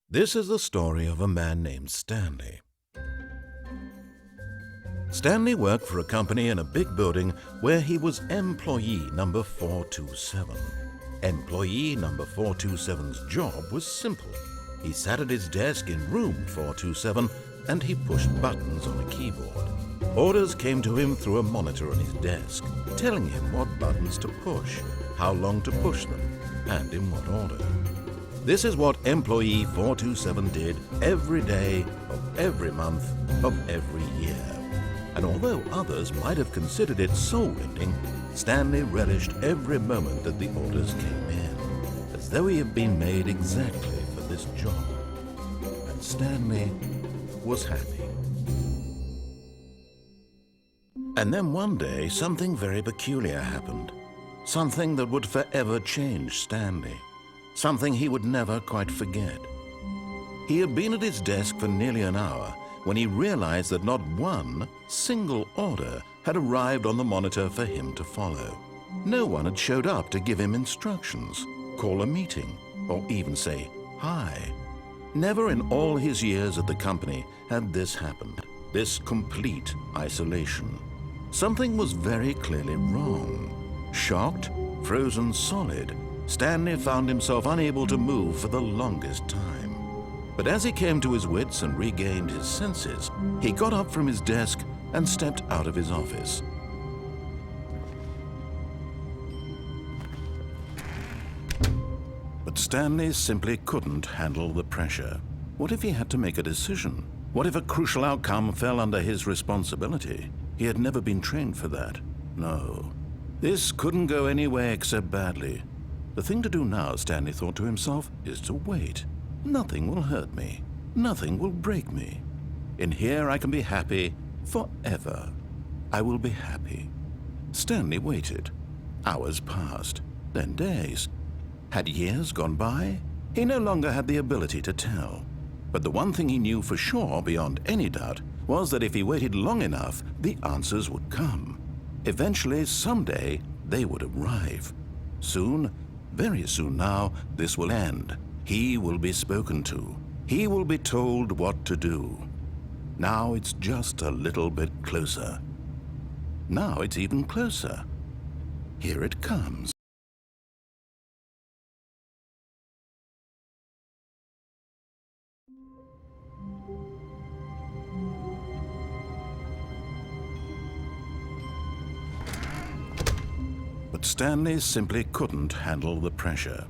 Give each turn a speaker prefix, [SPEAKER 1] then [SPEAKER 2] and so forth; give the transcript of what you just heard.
[SPEAKER 1] This is the story of a man named Stanley. Stanley worked for a company in a big building where he was employee number 427. Employee number 427's job was simple. He sat at his desk in room 427 and he pushed buttons on a keyboard. Orders came to him through a monitor on his desk, telling him what buttons to push, how long to push them, and in what order. This is what employee 427 did every day of every month of every year. And although others might have considered it soul-rending, Stanley relished every moment that the orders came in, as though he had been made exactly for this job. And Stanley was happy. And then one day, something very peculiar happened. Something that would forever change Stanley. Something he would never quite forget. He had been at his desk for nearly an hour when he realized that not one single order had arrived on the monitor for him to follow. No one had showed up to give him instructions, call a meeting, or even say hi. Never in all his years at the company had this happened, this complete isolation. Something was very clearly wrong. Shocked, frozen solid, Stanley found himself unable to move for the longest time. But as he came to his wits and regained his senses, he got up from his desk and stepped out of his office. But Stanley simply couldn't handle the pressure. What if he had to make a decision? What if a crucial outcome fell under his responsibility? He had never been trained for that. No. This couldn't go any way except badly. The thing to do now, Stanley thought to himself, is to wait. Nothing will hurt me. Nothing will break me. In here I can be happy forever. I will be happy. Stanley waited. Hours passed, then days. Had years gone by? He no longer had the ability to tell. But the one thing he knew for sure, beyond any doubt, was that if he waited long enough, the answers would come. Eventually, someday, they would arrive. Soon, very soon now, this will end. He will be spoken to. He will be told what to do. Now it's just a little bit closer. Now it's even closer. Here it comes. But Stanley simply couldn't handle the pressure.